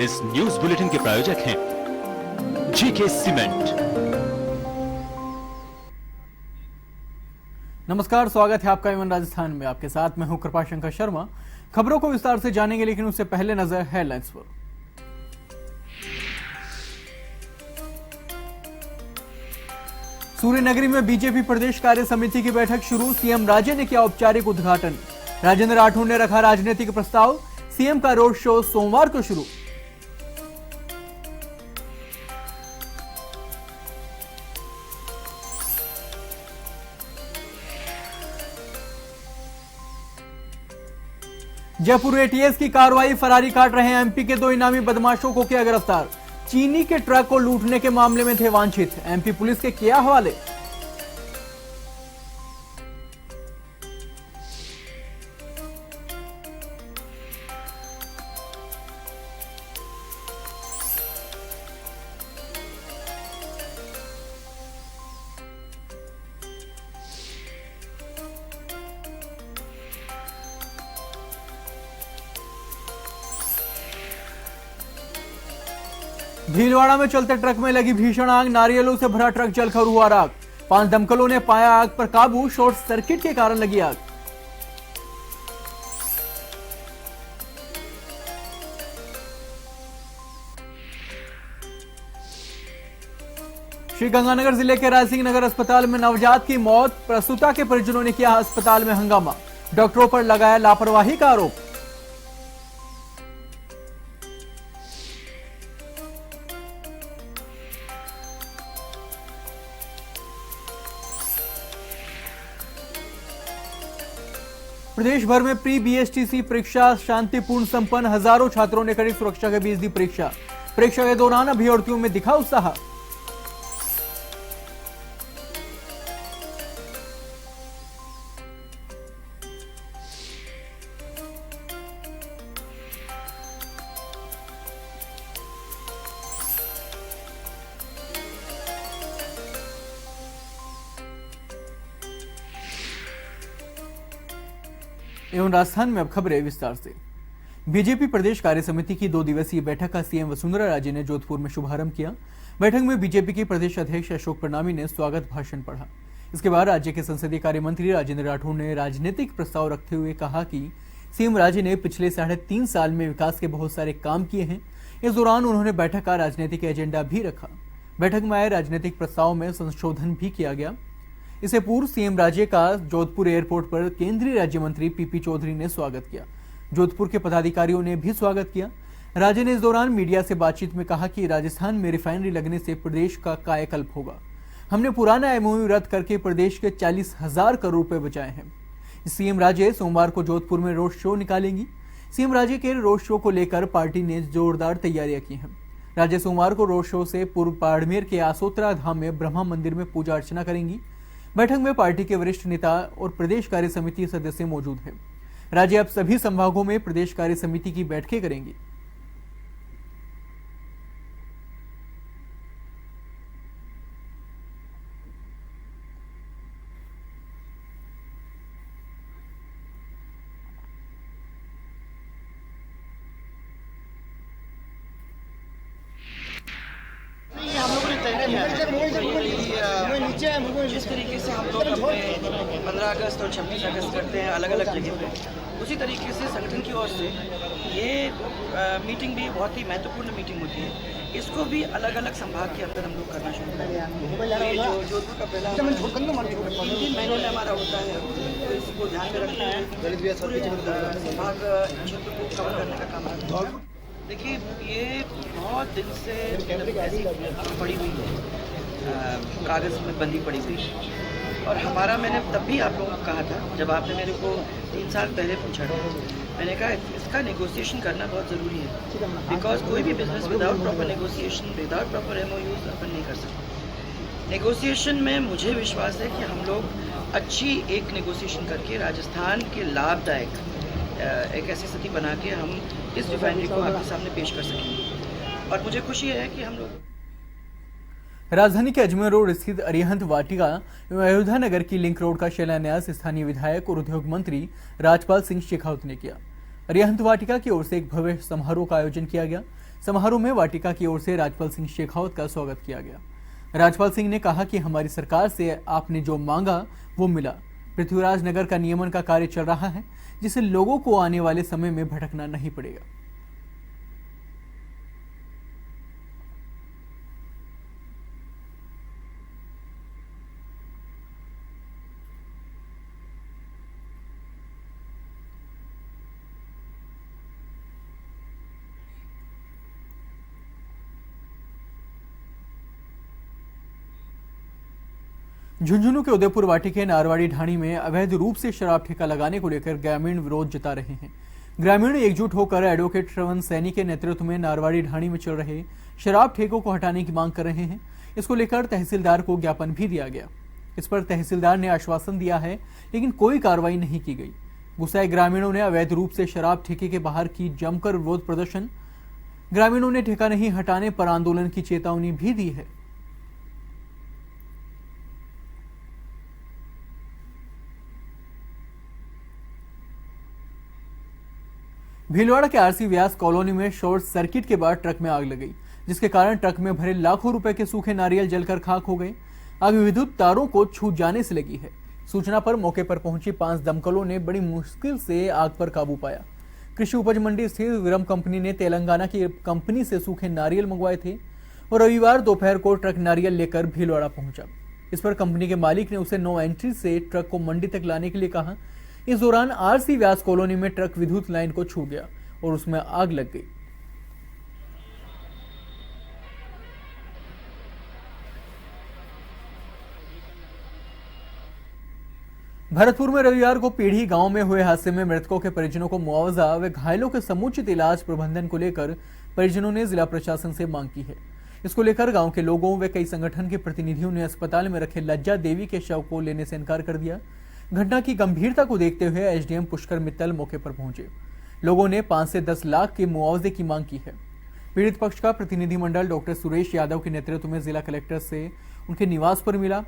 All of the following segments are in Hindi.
इस न्यूज बुलेटिन के प्रायोजक हैं जीके सीमेंट। नमस्कार, स्वागत है आपका एवन राजस्थान में। आपके साथ मैं हूं कृपाशंकर शर्मा। खबरों को विस्तार से जानेंगे, लेकिन उससे पहले नजर हेडलाइंस पर। सूर्यनगरी में बीजेपी प्रदेश कार्य समिति की बैठक शुरू। सीएम राजे ने किया औपचारिक उद्घाटन। राजेंद्र राठौड़ ने रखा राजनीतिक प्रस्ताव। सीएम का रोड शो सोमवार को शुरू। जयपुर एटीएस की कार्रवाई, फरारी काट रहे एमपी के 2 इनामी बदमाशों को किया गिरफ्तार। चीनी के ट्रक को लूटने के मामले में थे वांछित, एमपी पुलिस के किया हवाले। भीलवाड़ा में चलते ट्रक में लगी भीषण आग, नारियलों से भरा ट्रक जलकर हुआ राख। 5 दमकलों ने पाया आग पर काबू, शॉर्ट सर्किट के कारण लगी आग। श्रीगंगानगर जिले के रायसिंह नगर अस्पताल में नवजात की मौत, प्रसूता के परिजनों ने किया अस्पताल में हंगामा। डॉक्टरों पर लगाया लापरवाही का आरोप। प्रदेश भर में प्री बीएसटीसी परीक्षा शांतिपूर्ण संपन्न, हजारों छात्रों ने कड़ी सुरक्षा के बीच दी परीक्षा। परीक्षा के दौरान अभ्यर्थियों में दिखा उत्साह। एवं राजस्थान में अब खबरें विस्तार से। बीजेपी प्रदेश कार्य समिति की 2 दिवसीय बैठक का सीएम वसुंधरा राजे ने जोधपुर में शुभारंभ किया। बैठक में बीजेपी के प्रदेश अध्यक्ष अशोक परनामी ने स्वागत भाषण पढ़ा। इसके बाद राज्य के संसदीय कार्य मंत्री राजेंद्र राठौड़ ने राजनीतिक प्रस्ताव रखते हुए कहा कि सीएम राजे ने पिछले 3.5 साल में विकास के बहुत सारे काम किए हैं। इस दौरान उन्होंने बैठक का राजनीतिक एजेंडा भी रखा। बैठक में आए राजनीतिक प्रस्ताव में संशोधन भी किया गया। इससे पूर्व सीएम राजे का जोधपुर एयरपोर्ट पर केंद्रीय राज्य मंत्री पीपी चौधरी ने स्वागत किया। जोधपुर के पदाधिकारियों ने भी स्वागत किया। राजे ने इस दौरान मीडिया से बातचीत में कहा कि राजस्थान में रिफाइनरी लगने से प्रदेश का कायाकल्प होगा। हमने पुराना एमओयू रद्द करके प्रदेश के 40,000 करोड़ रुपए बचाए हैं। सीएम राजे सोमवार को जोधपुर में रोड शो निकालेंगी। सीएम राजे के रोड शो को लेकर पार्टी ने जोरदार तैयारियां की हैं। राजे सोमवार को रोड शो से पूर्व बाड़मेर के आसोत्रा धाम में ब्रह्मा मंदिर में पूजा अर्चना करेंगी। बैठक में पार्टी के वरिष्ठ नेता और प्रदेश कार्य समिति सदस्य मौजूद हैं। राज्य अब सभी संभागों में प्रदेश कार्य समिति की बैठकें करेंगी। जिस तरीके से हम लोग अपने 15 अगस्त और 26 अगस्त करते हैं अलग अलग जगह पे, उसी तरीके से संगठन की ओर से ये मीटिंग भी बहुत ही महत्वपूर्ण मीटिंग होती है। इसको भी अलग अलग संभाग के अंदर हम लोग करना शुरू करें। जो जोधपुर का पहला 3 महीनों में हमारा होता है, तो इसको ध्यान में रखना है। संभाग क्षेत्र को कवर करने का काम है। देखिए, ये बहुत दिन से पड़ी हुई है, कागज़ में बंदी पड़ी हुई है। और हमारा, मैंने तब भी आप लोगों को कहा था, जब आपने मेरे को 3 साल पहले पूछा था, मैंने कहा इसका नेगोशिएशन करना बहुत ज़रूरी है। बिकॉज कोई भी business without proper negotiation, without proper MoUs अपन नहीं कर सकते। नेगोशिएशन में मुझे विश्वास है कि हम लोग अच्छी एक नेगोशिएशन करके राजस्थान के लाभदायक एक ऐसी स्थिति बना के हम इस रिफाइनरी को आपके सामने पेश कर सकेंगे। और मुझे खुशी है कि हम लोग राजधानी के अजमेर रोड स्थित अरिहंत वाटिका एवं अयोध्या नगर की लिंक रोड का शिलान्यास स्थानीय विधायक और उद्योग मंत्री राजपाल सिंह शेखावत ने किया। अरिहंत वाटिका की ओर से एक भव्य समारोह का आयोजन किया गया। समारोह में वाटिका की ओर से राज्यपाल सिंह शेखावत का स्वागत किया गया। राज्यपाल सिंह ने कहा कि हमारी सरकार से आपने जो मांगा वो मिला। पृथ्वीराज नगर का नियमन का कार्य चल रहा है, जिससे लोगों को आने वाले समय में भटकना नहीं पड़ेगा। झुंझुनू के उदयपुर वाटी के नारवाड़ी ढाणी में अवैध रूप से शराब ठेका लगाने को लेकर ग्रामीण विरोध जता रहे हैं। ग्रामीण एकजुट होकर एडवोकेट श्रवण सैनी के नेतृत्व में नारवाड़ी ढाणी में चल रहे शराब ठेकों को हटाने की मांग कर रहे हैं। इसको लेकर तहसीलदार को ज्ञापन भी दिया गया। इस पर तहसीलदार ने आश्वासन दिया है, लेकिन कोई कार्रवाई नहीं की गई। गुस्साए ग्रामीणों ने अवैध रूप से शराब ठेके के बाहर की जमकर विरोध प्रदर्शन। ग्रामीणों ने ठेका नहीं हटाने पर आंदोलन की चेतावनी भी दी है। भीलवाड़ा के आरसी व्यास कॉलोनी में शॉर्ट सर्किट के बाद ट्रक में आग लग गई, जिसके कारण ट्रक में भरे लाखों रुपए के सूखे नारियल जलकर खाक हो गए। आग विद्युत तारों को छू जाने से लगी है। सूचना पर मौके पर पहुंची 5 दमकलों ने बड़ी मुश्किल से आग पर काबू पाया। कृषि उपज मंडी स्थित विरम कंपनी ने तेलंगाना की कंपनी से सूखे नारियल मंगवाए थे और रविवार दोपहर को ट्रक नारियल लेकर भीलवाड़ा पहुंचा। इस पर कंपनी के मालिक ने उसे नो एंट्री से ट्रक को मंडी तक लाने के लिए कहा। इस दौरान आरसी व्यास कॉलोनी में ट्रक विद्युत लाइन को छू गया और उसमें आग लग गई। भरतपुर में रविवार को पीढ़ी गांव में हुए हादसे में मृतकों के परिजनों को मुआवजा व घायलों के समुचित इलाज प्रबंधन को लेकर परिजनों ने जिला प्रशासन से मांग की है। इसको लेकर गांव के लोगों व कई संगठन के प्रतिनिधियों ने अस्पताल में रखे लज्जा देवी के शव को लेने से इनकार कर दिया। घटना की गंभीरता को देखते हुए एसडीएम पुष्कर मित्तल मौके पर पहुंचे। लोगों ने 5 से 10 लाख के मुआवजे की मांग की है। पीड़ित पक्ष का प्रतिनिधिमंडल डॉक्टर सुरेश यादव के नेतृत्व में जिला कलेक्टर से उनके निवास पर मिला।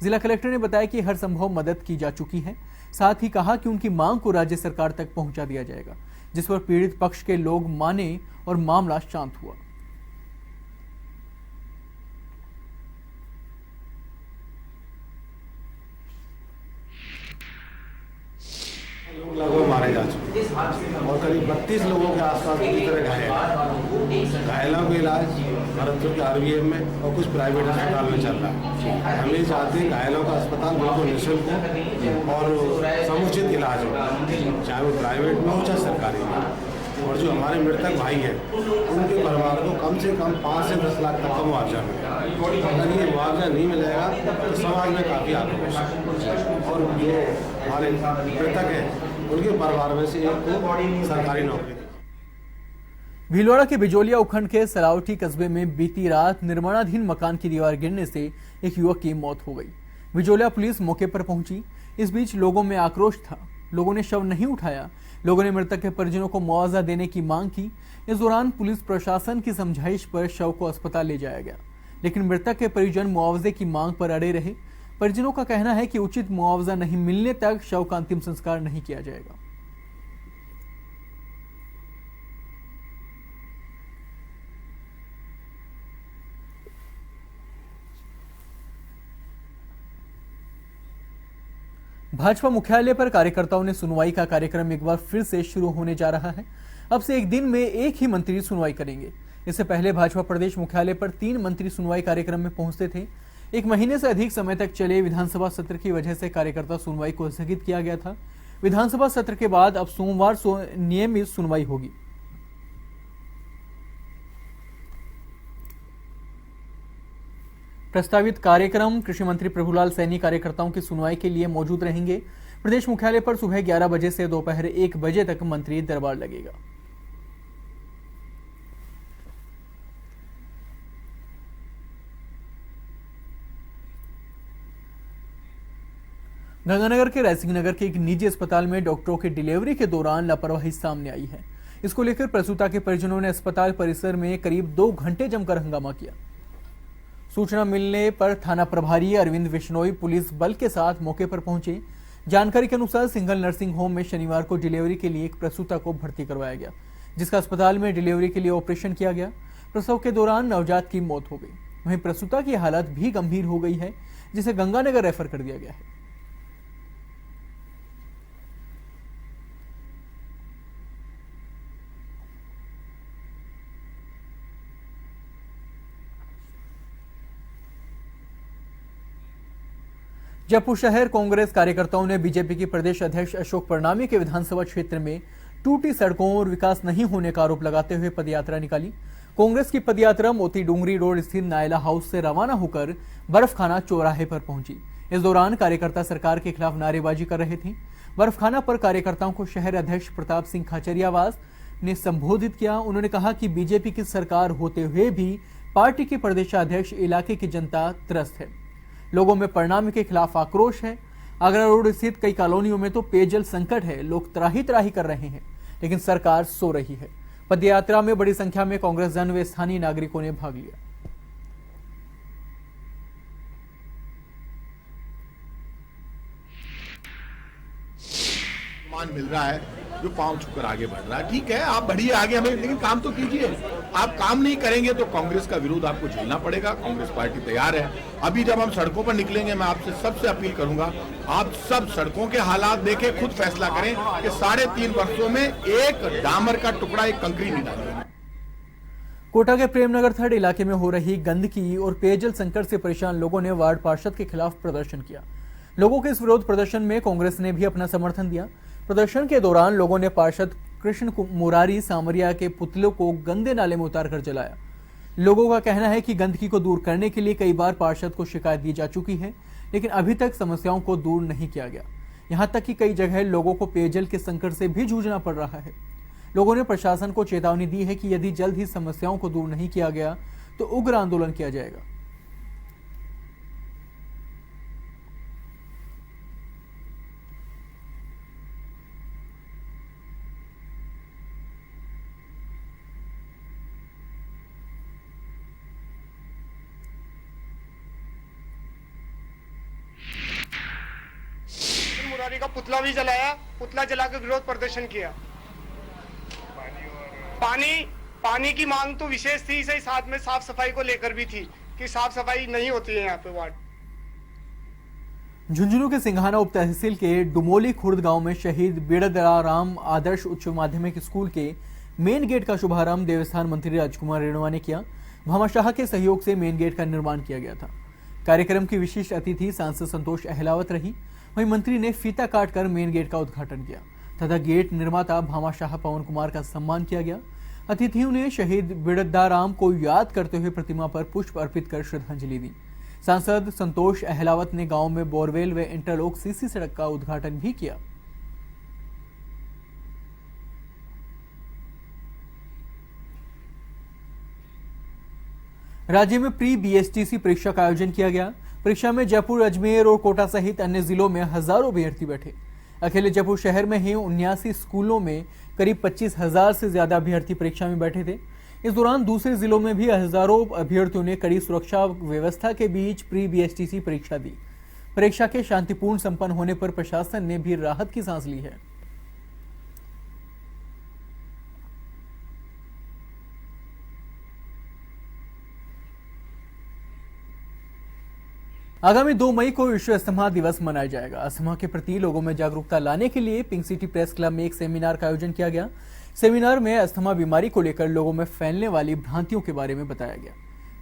जिला कलेक्टर ने बताया कि हर संभव मदद की जा चुकी है। साथ ही कहा कि उनकी मांग को राज्य सरकार तक पहुंचा दिया जाएगा, जिस पर पीड़ित पक्ष के लोग माने और मामला शांत हुआ। लोग लगभग मारे जा चुके हैं और करीब 32 लोगों के आसपास पूरी तरह घायलों का इलाज भरतपुर के आरबीएम में और कुछ प्राइवेट अस्पताल में चल रहा है। हम ये चाहते हैं घायलों का अस्पताल बिल्कुल निःशुल्क हो और समुचित इलाज हो, चाहे वो प्राइवेट में हो चाहे सरकारी में। और जो हमारे मृतक भाई हैं उनके परिवार को कम से कम 5 से 10 लाख तक का मुआवजा मिलेगा। अगर ये मुआवजा नहीं मिलेगा तो समाज में काफ़ी आक्रोश है और जो हमारे मृतक हैं उनके परिवार में से एक को सरकारी नौकरी। भीलवाड़ा के बिजोलिया उपखंड के सलावटी कस्बे में बीती रात निर्माणाधीन मकान की दीवार गिरने से एक युवक की मौत हो गई। बिजोलिया पुलिस मौके पर पहुंची। इस बीच लोगों में आक्रोश था। लोगों ने शव नहीं उठाया। लोगों ने मृतक के परिजनों को मुआवजा देने की मांग की। इस दौरान पुलिस प्रशासन की समझाइश पर शव को अस्पताल ले जाया गया, लेकिन मृतक के परिजन मुआवजे की मांग पर अड़े रहे। परिजनों का कहना है कि उचित मुआवजा नहीं मिलने तक शव का अंतिम संस्कार नहीं किया जाएगा। भाजपा मुख्यालय पर कार्यकर्ताओं ने सुनवाई का कार्यक्रम एक बार फिर से शुरू होने जा रहा है। अब से एक दिन में एक ही मंत्री सुनवाई करेंगे। इससे पहले भाजपा प्रदेश मुख्यालय पर 3 मंत्री सुनवाई कार्यक्रम में पहुंचते थे। 1 महीने से अधिक समय तक चले विधानसभा सत्र की वजह से कार्यकर्ता सुनवाई को स्थगित किया गया था। विधानसभा सत्र के बाद अब सोमवार नियमित सुनवाई होगी। प्रस्तावित कार्यक्रम कृषि मंत्री प्रभुलाल सैनी कार्यकर्ताओं की सुनवाई के लिए मौजूद रहेंगे। प्रदेश मुख्यालय पर सुबह 11 बजे से दोपहर 1 बजे तक मंत्री दरबार लगेगा। गंगानगर के रायसिंह नगर के एक निजी अस्पताल में डॉक्टरों की डिलीवरी के दौरान लापरवाही सामने आई है। इसको लेकर प्रसूता के परिजनों ने अस्पताल परिसर में करीब 2 घंटे जमकर हंगामा किया। सूचना मिलने पर थाना प्रभारी अरविंद बिश्नोई पुलिस बल के साथ मौके पर पहुंचे। जानकारी के अनुसार सिंगल नर्सिंग होम में शनिवार को डिलीवरी के लिए एक प्रसूता को भर्ती करवाया गया, जिसका अस्पताल में डिलीवरी के लिए ऑपरेशन किया गया। प्रसव के दौरान नवजात की मौत हो गई। वहीं प्रसूता की हालत भी गंभीर हो गई है, जिसे गंगानगर रेफर कर दिया गया है। जयपुर शहर कांग्रेस कार्यकर्ताओं ने बीजेपी के प्रदेश अध्यक्ष अशोक परनामी के विधानसभा क्षेत्र में टूटी सड़कों और विकास नहीं होने का आरोप लगाते हुए पदयात्रा निकाली। कांग्रेस की पदयात्रा मोती डूंगरी रोड स्थित नायला हाउस से रवाना होकर बर्फखाना चौराहे पर पहुंची। इस दौरान कार्यकर्ता सरकार के खिलाफ नारेबाजी कर रहे थे। बर्फखाना पर कार्यकर्ताओं को शहर अध्यक्ष प्रताप सिंह खाचरियावास ने संबोधित किया। उन्होंने कहा कि बीजेपी की सरकार होते हुए भी पार्टी के प्रदेशाध्यक्ष इलाके की जनता त्रस्त है। लोगों में परनामी के खिलाफ आक्रोश है। आगरा रोड स्थित कई कॉलोनियों में तो पेयजल संकट है। लोग त्राही त्राही कर रहे हैं, लेकिन सरकार सो रही है। पदयात्रा में बड़ी संख्या में कांग्रेस जन व स्थानीय नागरिकों ने भाग लिया। मान मिल रहा है, जो पांव छूकर आगे बढ़ रहा है। ठीक है, आप बढ़िए आगे, हमें लेकिन काम तो कीजिए। आप काम नहीं करेंगे तो कांग्रेस का विरोध आपको झेलना पड़ेगा। कांग्रेस पार्टी तैयार है। अभी जब हम सड़कों पर निकलेंगे, मैं आपसे सबसे अपील करूंगा, आप सब सड़कों के हालात देखें, खुद फैसला करें कि 3.5 वर्षों में एक डामर का टुकड़ा, एक कंकरी नहीं डालेंगे। कोटा के प्रेमनगर थर्ड इलाके में हो रही गंदगी और पेयजल संकट से परेशान लोगों ने वार्ड पार्षद के खिलाफ प्रदर्शन किया। लोगों के इस विरोध प्रदर्शन में कांग्रेस ने भी अपना समर्थन दिया। प्रदर्शन के दौरान लोगों ने पार्षद कृष्ण मुरारी सामरिया के पुतलों को गंदे नाले में उतारकर जलाया। लोगों का कहना है कि गंदगी को दूर करने के लिए कई बार पार्षद को शिकायत दी जा चुकी है, लेकिन अभी तक समस्याओं को दूर नहीं किया गया। यहां तक कि कई जगह लोगों को पेयजल के संकट से भी जूझना पड़ रहा है। लोगों ने प्रशासन को चेतावनी दी है कि यदि जल्द ही समस्याओं को दूर नहीं किया गया तो उग्र आंदोलन किया जाएगा। मुरारी का पुतला भी जलाया, पुतला जलाकर विरोध प्रदर्शन किया। पानी की मांग तो विशेष थी, सही साथ में साफ सफाई को लेकर भी थी कि साफ सफाई नहीं होती है यहाँ पे वार्ड। झुंझुनू के सिंघाना उप तहसील के डुमोली खुर्द गांव में शहीद बिड़दराराम आदर्श उच्च माध्यमिक स्कूल के मेन गेट का शुभारंभ देवस्थान मंत्री राजकुमार रेणुआ ने किया। भामाशाह के सहयोग से मेन गेट का निर्माण किया गया था। कार्यक्रम की विशिष्ट अतिथि सांसद संतोष अहलावत रही। वहीं मंत्री ने फीता काटकर मेन गेट का उद्घाटन किया तथा गेट निर्माता भामाशाह पवन कुमार का सम्मान किया गया। अतिथियों ने शहीद बिड़दराराम को याद करते हुए प्रतिमा पर पुष्प अर्पित कर श्रद्धांजलि दी। सांसद संतोष अहलावत ने गांव में बोरवेल व इंटरलॉक सीसी सड़क का उद्घाटन भी किया। राज्य में प्री बीएसटीसी परीक्षा का आयोजन किया गया। परीक्षा में जयपुर, अजमेर और कोटा सहित अन्य जिलों में हजारों अभ्यर्थी बैठे। अकेले जयपुर शहर में ही 79 स्कूलों में करीब 25,000 से ज्यादा अभ्यर्थी परीक्षा में बैठे थे। इस दौरान दूसरे जिलों में भी हजारों अभ्यर्थियों ने कड़ी सुरक्षा व्यवस्था के बीच प्री बीएसटीसी परीक्षा दी। परीक्षा के शांतिपूर्ण संपन्न होने पर प्रशासन ने भी राहत की सांस ली है। आगामी 2 मई को विश्व अस्थमा दिवस मनाया जाएगा। अस्थमा के प्रति लोगों में जागरूकता लाने के लिए पिंक सिटी प्रेस क्लब में एक सेमिनार का आयोजन किया गया। सेमिनार में अस्थमा बीमारी को लेकर लोगों में फैलने वाली भ्रांतियों के बारे में बताया गया।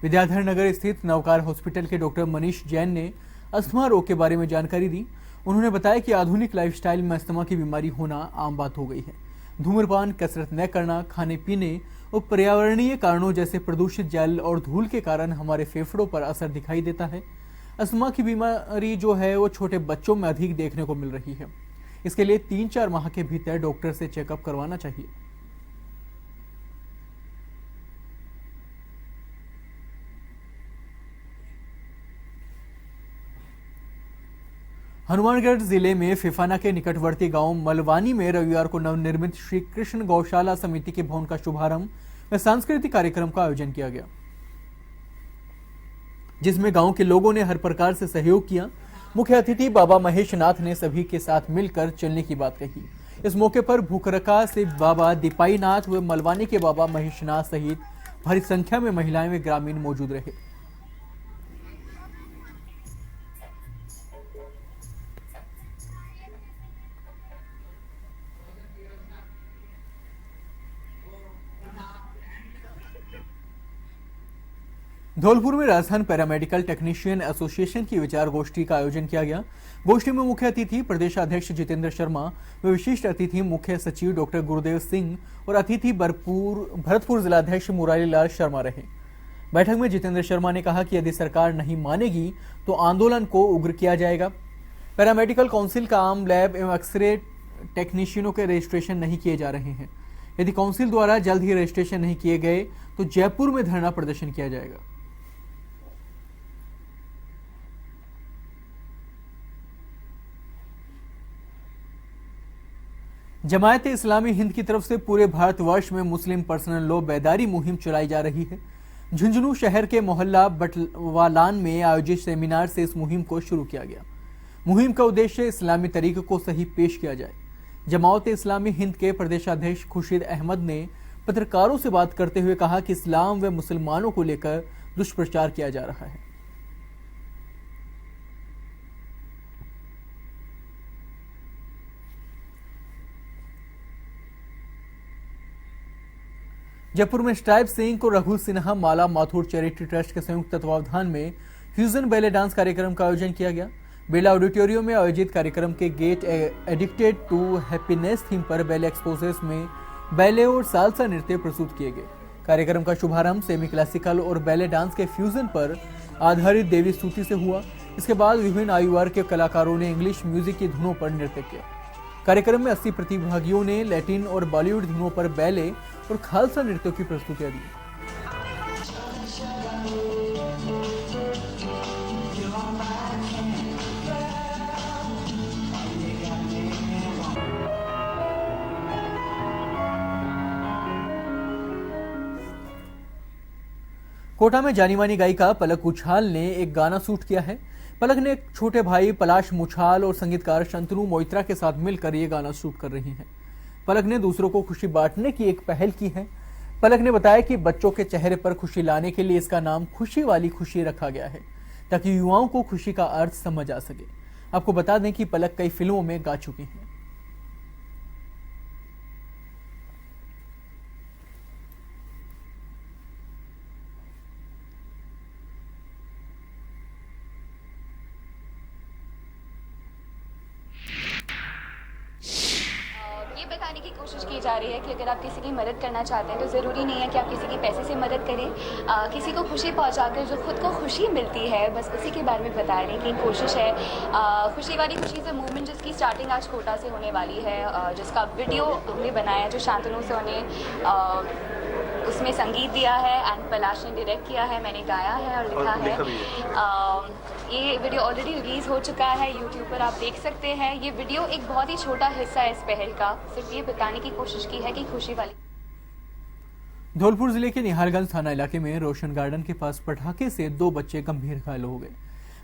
विद्याधर नगर स्थित नवकार हॉस्पिटल के डॉक्टर मनीष जैन ने अस्थमा रोग के बारे में जानकारी दी। उन्होंने बताया कि आधुनिक लाइफस्टाइल में अस्थमा की बीमारी होना आम बात हो गई है। धूम्रपान, कसरत न करना, खाने पीने और पर्यावरणीय कारणों जैसे प्रदूषित जल और धूल के कारण हमारे फेफड़ों पर असर दिखाई देता है। अस्थमा की बीमारी जो है वो छोटे बच्चों में अधिक देखने को मिल रही है। इसके लिए 3-4 माह के भीतर डॉक्टर से चेकअप करवाना चाहिए। हनुमानगढ़ जिले में फिफाना के निकटवर्ती गांव मलवानी में रविवार को नवनिर्मित श्री कृष्ण गौशाला समिति के भवन का शुभारंभ व सांस्कृतिक कार्यक्रम का आयोजन किया गया, जिसमें गांव के लोगों ने हर प्रकार से सहयोग किया। मुख्य अतिथि बाबा महेश नाथ ने सभी के साथ मिलकर चलने की बात कही। इस मौके पर भूकरका से बाबा दीपाईनाथ व मलवानी के बाबा महेशनाथ सहित भारी संख्या में महिलाएं व ग्रामीण मौजूद रहे। धौलपुर में राजस्थान पैरामेडिकल टेक्नीशियन एसोसिएशन की विचार गोष्ठी का आयोजन किया गया। गोष्ठी में मुख्य अतिथि प्रदेशाध्यक्ष जितेंद्र शर्मा व विशिष्ट अतिथि मुख्य सचिव डॉक्टर गुरुदेव सिंह और अतिथि भरतपुर जिलाध्यक्ष मुरारी लाल शर्मा रहे। बैठक में जितेंद्र शर्मा ने कहा कि यदि सरकार नहीं मानेगी तो आंदोलन को उग्र किया जाएगा। पैरामेडिकल काउंसिल का आम लैब एवं एक्सरे टेक्नीशियनों के रजिस्ट्रेशन नहीं किए जा रहे हैं। यदि काउंसिल द्वारा जल्द ही रजिस्ट्रेशन नहीं किए गए तो जयपुर में धरना प्रदर्शन किया जाएगा। जमायत-ए इस्लामी हिंद की तरफ से पूरे भारतवर्ष में मुस्लिम पर्सनल लॉ बेदारी मुहिम चलाई जा रही है। झुंझुनू शहर के मोहल्ला बटवालान में आयोजित सेमिनार से इस मुहिम को शुरू किया गया। मुहिम का उद्देश्य इस्लामी तरीके को सही पेश किया जाए। जमात-ए इस्लामी हिंद के प्रदेशाध्यक्ष खुर्शीद अहमद ने पत्रकारों से बात करते हुए कहा कि इस्लाम व मुसलमानों को लेकर दुष्प्रचार किया जा रहा है। जयपुर में स्ट्राइप सिंह और रघु सिन्हा माला माथुर चैरिटी ट्रस्ट के संयुक्त तत्वावधान में फ्यूजन बैले डांस कार्यक्रम का आयोजन किया गया। बेला ऑडिटोरियम में आयोजित कार्यक्रम के get addicted to happiness theme पर बैले एक्सपोजेस में बैले और सालसा नृत्य प्रस्तुत किए गए। कार्यक्रम का शुभारंभ सेमी क्लासिकल और बैले डांस के फ्यूजन पर आधारित देवी स्तुति से हुआ। इसके बाद विभिन्न आयु वर्ग के कलाकारों ने इंग्लिश म्यूजिक की धुनों पर नृत्य किया। कार्यक्रम में 80 प्रतिभागियों ने लैटिन और बॉलीवुड धुनों पर बैले और खालसा नृत्यों की प्रस्तुतियां दी। कोटा में जानी मानी गायिका पलक उछाल ने एक गाना शूट किया है। पलक ने एक छोटे भाई पलाश मुछाल और संगीतकार शंतनु मोइत्रा के साथ मिलकर ये गाना शूट कर रही हैं। पलक ने दूसरों को खुशी बांटने की एक पहल की है। पलक ने बताया कि बच्चों के चेहरे पर खुशी लाने के लिए इसका नाम खुशी वाली खुशी रखा गया है, ताकि युवाओं को खुशी का अर्थ समझ आ सके। आपको बता दें कि पलक कई फिल्मों में गा चुकी हैं। बताने की कोशिश की जा रही है कि अगर आप किसी की मदद करना चाहते हैं तो ज़रूरी नहीं है कि आप किसी की पैसे से मदद करें। किसी को खुशी पहुंचाकर जो खुद को खुशी मिलती है, बस उसी के बारे में बताने की कोशिश है। खुशी वाली खुशी से मूवमेंट जिसकी स्टार्टिंग आज कोटा से होने वाली है, जिसका वीडियो हमने बनाया जो शांतनु से उन्हें उसमें संगीत दिया है एंड पलाश ने डायरेक्ट किया है, मैंने गाया है और लिखा है। ये वीडियो ऑलरेडी रिलीज़ हो चुका है, यूट्यूब पर आप देख सकते हैं। ये वीडियो एक बहुत ही छोटा हिस्सा है इस पहल का, सिर्फ ये बताने की कोशिश की है कि खुशी वाली। धौलपुर जिले के निहालगंज थाना इलाके में रोशन गार्डन के पास पटाखे से 2 बच्चे गंभीर घायल हो गए।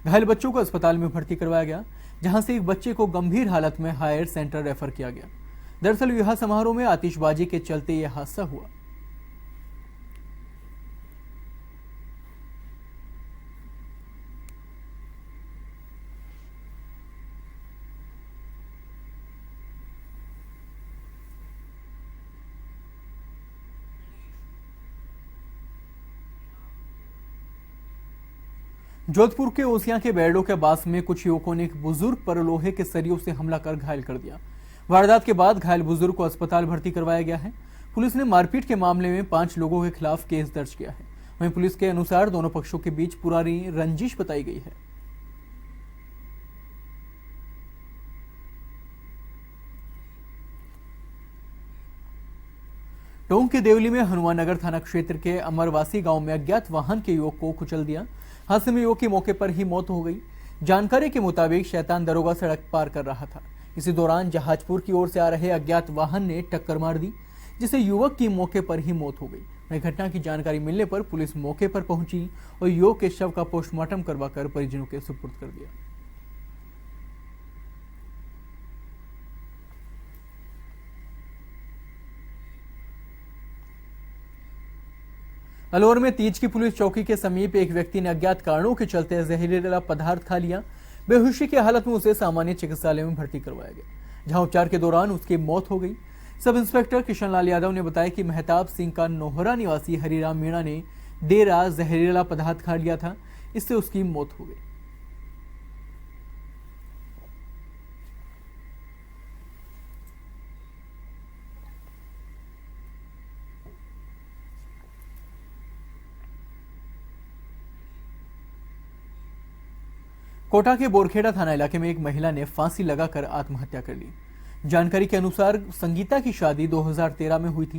घायल बच्चों को अस्पताल में भर्ती करवाया गया, जहां से एक बच्चे को गंभीर हालत में हायर सेंटर रेफर किया गया। दरअसल विवाह समारोह में आतिशबाजी के चलते यह हादसा हुआ। जोधपुर के ओसियां के बैरडो के पास में कुछ युवकों ने एक बुजुर्ग पर लोहे के सरियों से हमला कर घायल कर दिया। वारदात के बाद घायल बुजुर्ग को अस्पताल भर्ती करवाया गया है। पुलिस ने मारपीट के मामले में 5 लोगों के खिलाफ केस दर्ज किया है। वहीं पुलिस के अनुसार दोनों पक्षों के बीच पुरानी रंजिश बताई गई है। टोंक के देवली में हनुमान नगर थाना क्षेत्र के अमरवासी गांव में अज्ञात वाहन के युवक को कुचल दिया। हादसे में युवक की मौके पर ही मौत हो गई। जानकारी के मुताबिक शैतान दरोगा सड़क पार कर रहा था। इसी दौरान जहाजपुर की ओर से आ रहे अज्ञात वाहन ने टक्कर मार दी, जिससे युवक की मौके पर ही मौत हो गई। वहीं घटना की जानकारी मिलने पर पुलिस मौके पर पहुंची और युवक के शव का पोस्टमार्टम करवाकर परिजनों के सुपुर्द कर दिया। अलवर में तीज की पुलिस चौकी के समीप एक व्यक्ति ने अज्ञात कारणों के चलते जहरीला पदार्थ खा लिया। बेहोशी की हालत में उसे सामान्य चिकित्सालय में भर्ती करवाया गया, जहां उपचार के दौरान उसकी मौत हो गई। सब इंस्पेक्टर किशन लाल यादव ने बताया कि मेहताब सिंह का नोहरा निवासी हरिराम मीणा ने देर रात जहरीला पदार्थ खा लिया था, इससे उसकी मौत हो गई। कोटा के बोरखेड़ा थाना इलाके में एक महिला ने फांसी लगाकर आत्महत्या कर ली। जानकारी के अनुसार संगीता की शादी 2013 में हुई थी।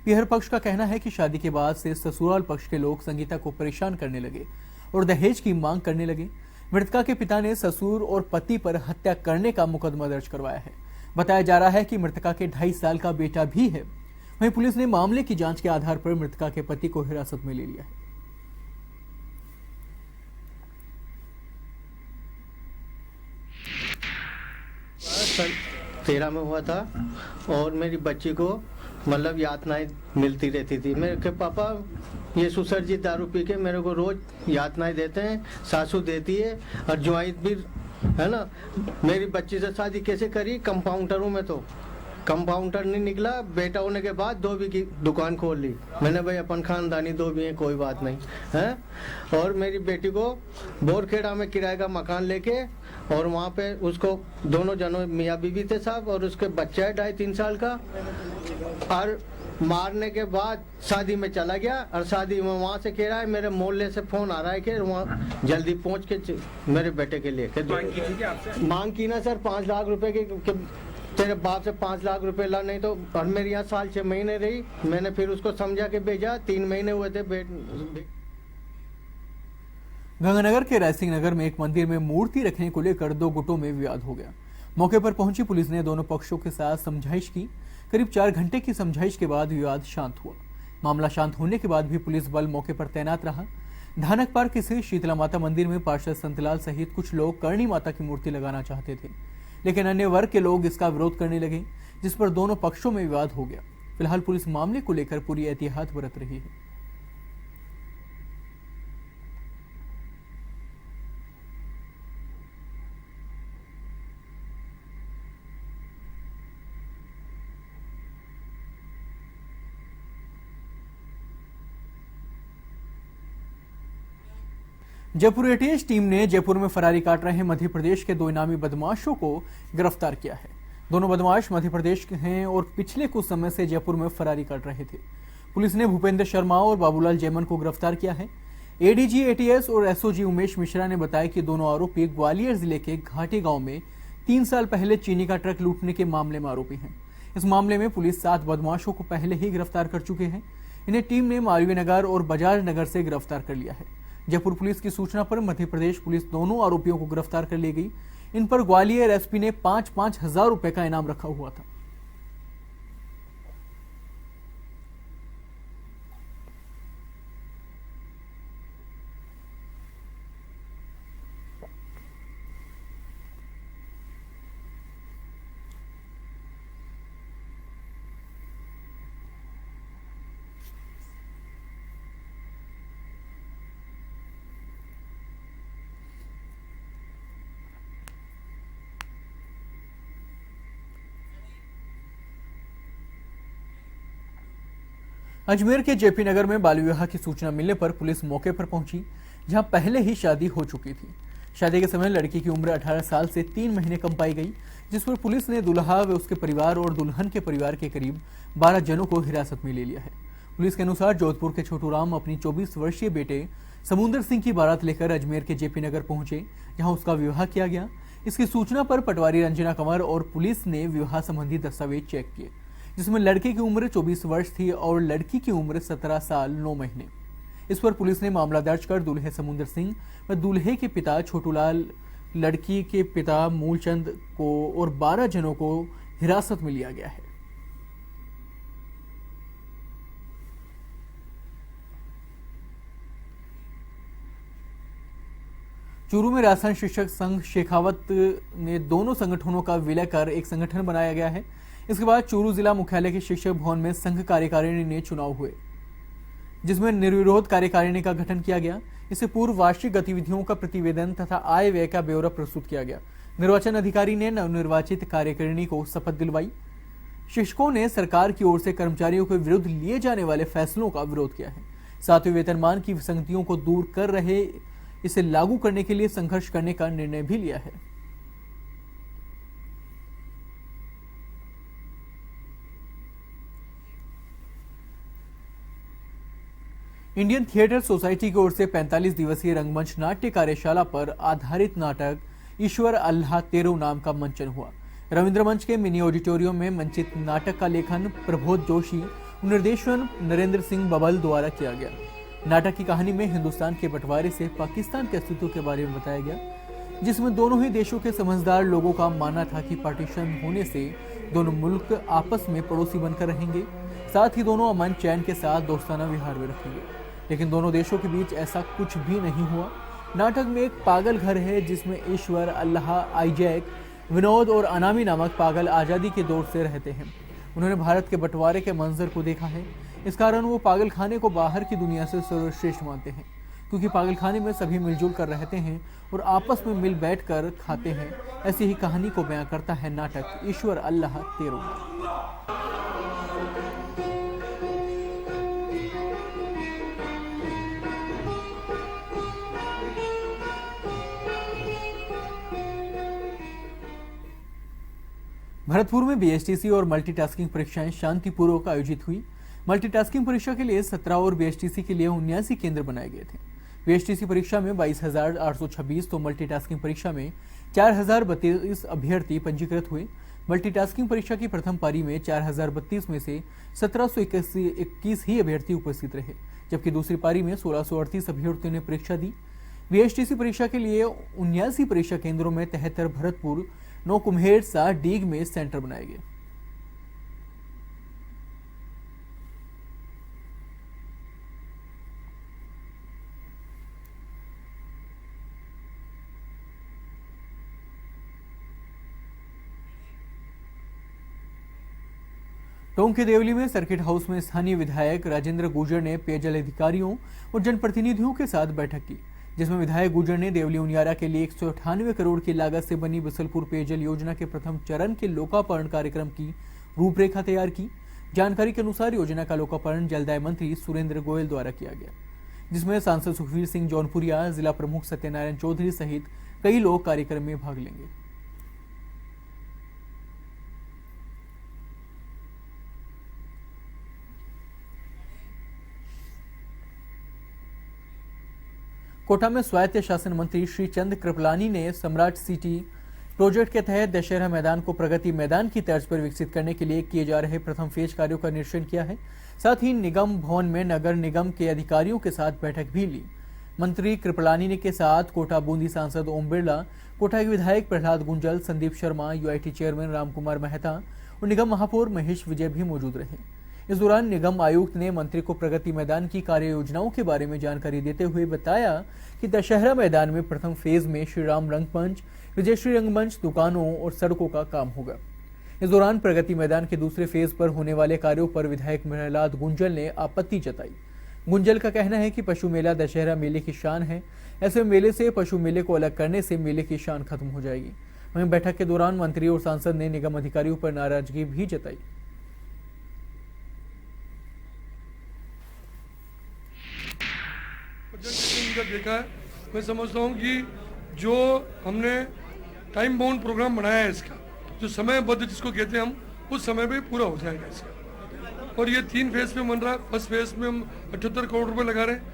पीहर पक्ष का कहना है कि शादी के बाद से ससुराल पक्ष के लोग संगीता को परेशान करने लगे और दहेज की मांग करने लगे। मृतका के पिता ने ससुर और पति पर हत्या करने का मुकदमा दर्ज करवाया है। बताया जा रहा है कि मृतका के 2.5 साल का बेटा भी है। वहीं पुलिस ने मामले की जांच के आधार पर मृतका के पति को हिरासत में ले लिया है। 13 में हुआ था और मेरी बच्ची को मतलब यातनाएं मिलती रहती थी। मेरे के पापा ये सुसर जी दारू पी के मेरे को रोज यातनाएं देते हैं, सासू देती है और ज्वाई भी है ना। मेरी बच्ची से शादी कैसे करी? कंपाउंडर हूँ मैं, तो कंपाउंडर नहीं निकला। बेटा होने के बाद धोबी की दुकान खोल ली मैंने। भाई अपन खानदानी धोबी है, कोई बात नहीं है। और मेरी बेटी को बोरखेड़ा में किराए का मकान लेके और वहाँ पे उसको दोनों जनों मियाँ बीवी थे साहब, और उसके बच्चा है 2.5-3 साल का। और मारने के बाद शादी में चला गया और शादी में वहाँ से कह रहा है मेरे मोहल्ले से फोन आ रहा है कि वहाँ जल्दी पहुँच के मेरे बेटे के लिए मांग की ना सर 5 लाख रुपए के तेरे बाप से 5 लाख रुपए ला, नहीं तो। और मेरे यहाँ साल 6 महीने रही। मैंने फिर उसको समझा के भेजा, 3 महीने हुए थे। गंगानगर के रायसिंह नगर में एक मंदिर में मूर्ति रखने को लेकर 2 गुटों में विवाद हो गया। मौके पर पहुंची पुलिस ने दोनों पक्षों के साथ समझाइश की। करीब 4 घंटे की समझाइश के बाद विवाद शांत हुआ। मामला शांत होने के बाद भी पुलिस बल मौके पर तैनात रहा। धानक पार्क स्थित शीतला माता मंदिर में पार्षद संतलाल सहित कुछ लोग करणी माता की मूर्ति लगाना चाहते थे, लेकिन अन्य वर्ग के लोग इसका विरोध करने लगे, जिस पर दोनों पक्षों में विवाद हो गया। फिलहाल पुलिस मामले को लेकर पूरी एहतियात बरत रही है। जयपुर एटीएस टीम ने जयपुर में फरारी काट रहे मध्य प्रदेश के 2 इनामी बदमाशों को गिरफ्तार किया है। दोनों बदमाश मध्य प्रदेश के हैं और पिछले कुछ समय से जयपुर में फरारी काट रहे थे। पुलिस ने भूपेंद्र शर्मा और बाबूलाल जैमन को गिरफ्तार किया है। एडीजी एटीएस और एसओजी उमेश मिश्रा ने बताया कि दोनों आरोपी ग्वालियर जिले के घाटी गांव में 3 साल पहले चीनी का ट्रक लूटने के मामले में आरोपी हैं। इस मामले में पुलिस 7 बदमाशों को पहले ही गिरफ्तार कर चुके हैं। इन्हें टीम ने मालवीय नगर और बजाज नगर से गिरफ्तार कर लिया है। जयपुर पुलिस की सूचना पर मध्य प्रदेश पुलिस दोनों आरोपियों को गिरफ्तार कर ले गई। इन पर ग्वालियर एसपी ने 5-5 हजार रुपए का इनाम रखा हुआ था। अजमेर के जेपी नगर में बाल विवाह की सूचना मिलने पर पुलिस मौके पर पहुंची, जहां पहले ही शादी हो चुकी थी। शादी के समय लड़की की उम्र 18 साल से 3 महीने कम पाई गई, जिस पर पुलिस ने दुल्हा व उसके परिवार और दुल्हन के परिवार के करीब 12 जनों को हिरासत में ले लिया है। पुलिस के अनुसार जोधपुर के छोटू राम अपनी 24 वर्षीय बेटे समुंदर सिंह की बारात लेकर अजमेर के जेपी नगर पहुंचे, जहां उसका विवाह किया गया। इसकी सूचना पर पटवारी रंजना कंवर और पुलिस ने विवाह संबंधी दस्तावेज चेक किए, जिसमें लड़के की उम्र 24 वर्ष थी और लड़की की उम्र 17 साल 9 महीने। इस पर पुलिस ने मामला दर्ज कर दूल्हे समुंदर सिंह व दूल्हे के पिता छोटूलाल, लड़की के पिता मूलचंद को और 12 जनों को हिरासत में लिया गया है। चूरू में राजस्थान शिक्षक संघ शेखावत ने दोनों संगठनों का विलय कर एक संगठन बनाया गया है। इसके बाद चूरू जिला मुख्यालय के शिक्षक भवन में संघ कार्यकारिणी ने चुनाव हुए। जिसमें निर्विरोध कार्यकारिणी का गठन किया गया। इससे पूर्व वार्षिक गतिविधियों का प्रतिवेदन तथा आय व्यय का ब्यौरा प्रस्तुत किया गया। निर्वाचन अधिकारी ने नवनिर्वाचित कार्यकारिणी को शपथ दिलवाई। शिक्षकों ने सरकार की ओर से कर्मचारियों के विरुद्ध लिए जाने वाले फैसलों का विरोध किया है। सातवें वेतनमान की विसंगतियों को दूर कर रहे इसे लागू करने के लिए संघर्ष करने का निर्णय भी लिया है। इंडियन थिएटर सोसाइटी की ओर से 45 दिवसीय रंगमंच नाट्य कार्यशाला पर आधारित नाटक ईश्वर अल्लाह तेरो नाम का मंचन हुआ। रविंद्र मंच के मिनी ऑडिटोरियम में मंचित नाटक का लेखन प्रबोध जोशी और निर्देशन नरेंद्र सिंह बबल द्वारा किया गया। नाटक की कहानी में हिंदुस्तान के बंटवारे से पाकिस्तान के अस्तित्व के बारे में बताया गया, जिसमें दोनों ही देशों के समझदार लोगों का मानना था कि पार्टीशन होने से दोनों मुल्क आपस में पड़ोसी बनकर रहेंगे, साथ ही दोनों अमन चैन के साथ दोस्ताना व्यवहार में रखेंगे। लेकिन दोनों देशों के बीच ऐसा कुछ भी नहीं हुआ। नाटक में एक पागल घर है जिसमें ईश्वर, अल्लाह, आईजैक, विनोद और अनामी नामक पागल आज़ादी के दौर से रहते हैं। उन्होंने भारत के बंटवारे के मंजर को देखा है। इस कारण वो पागल खाने को बाहर की दुनिया से सर्वश्रेष्ठ मानते हैं, क्योंकि पागल खाने में सभी मिलजुल कर रहते हैं और आपस में मिल बैठ कर खाते हैं। ऐसी ही कहानी को बयां करता है नाटक ईश्वर अल्लाह तेरो। भरतपुर में बीएचटीसी और मल्टीटास्किंग परीक्षाएं शांतिपूर्वक आयोजित हुई। मल्टीटास्किंग परीक्षा के लिए 17 और बीएचटीसी के लिए 79 केंद्र बनाए गए थे। बीएचटीसी परीक्षा में 22,826 तो मल्टीटास्किंग परीक्षा में 4,032 अभ्यर्थी पंजीकृत हुए। मल्टीटास्किंग परीक्षा की प्रथम पारी में 4,032 में से 1,721 ही अभ्यर्थी उपस्थित रहे, जबकि दूसरी पारी में 1,638 अभ्यर्थियों ने परीक्षा दी। बीएचटीसी परीक्षा के लिए 79 परीक्षा केंद्रों में 73 भरतपुर, 9 कुम्हेर, 7 डीग में सेंटर बनाए गए। टोंक के देवली में सर्किट हाउस में स्थानीय विधायक राजेंद्र गुर्जर ने पेयजल अधिकारियों और जनप्रतिनिधियों के साथ बैठक की, जिसमें विधायक गुर्जर ने देवली उनियारा के लिए 198 करोड़ की लागत से बनी बिसलपुर पेयजल योजना के प्रथम चरण के लोकार्पण कार्यक्रम की रूपरेखा तैयार की। जानकारी के अनुसार योजना का लोकार्पण जलदाय मंत्री सुरेंद्र गोयल द्वारा किया गया, जिसमें सांसद सुखवीर सिंह जौनपुरिया, जिला प्रमुख सत्यनारायण चौधरी सहित कई लोग कार्यक्रम में भाग लेंगे। कोटा में स्वायत्त शासन मंत्री श्री चंद कृपलानी ने सम्राट सिटी प्रोजेक्ट के तहत दशहरा मैदान को प्रगति मैदान की तर्ज पर विकसित करने के लिए किए जा रहे प्रथम फेज कार्यों का निरीक्षण किया है। साथ ही निगम भवन में नगर निगम के अधिकारियों के साथ बैठक भी ली। मंत्री कृपलानी ने के साथ कोटा बूंदी सांसद ओम बिरला, कोटा के विधायक प्रहलाद गुंजल, संदीप शर्मा, यूआईटी चेयरमैन रामकुमार मेहता और निगम महापौर महेश विजय भी मौजूद रहे। इस दौरान निगम आयुक्त ने मंत्री को प्रगति मैदान की कार्य योजनाओं के बारे में जानकारी देते हुए बताया कि दशहरा मैदान में प्रथम फेज में श्री राम रंगमंच, विजयश्री रंगमंच, दुकानों और सड़कों का काम होगा। इस दौरान प्रगति मैदान के दूसरे फेज पर होने वाले कार्यों पर विधायक प्रहलाद गुंजल ने आपत्ति जताई। गुंजल का कहना है कि पशु मेला दशहरा मेले की शान है, ऐसे मेले से पशु मेले को अलग करने से मेले की शान खत्म हो जाएगी। वहीं बैठक के दौरान मंत्री और सांसद ने निगम अधिकारियों पर नाराजगी भी जताई। देखा है, मैं समझता हूँ कि जो हमने टाइम बाउंड प्रोग्राम बनाया है, इसका जो समयबद्ध जिसको कहते हैं हम, उस समय में पूरा हो जाएगा इसका। और ये 3 फेज में बन रहा है। फर्स्ट फेज में हम 78 करोड़ रुपए लगा रहे हैं।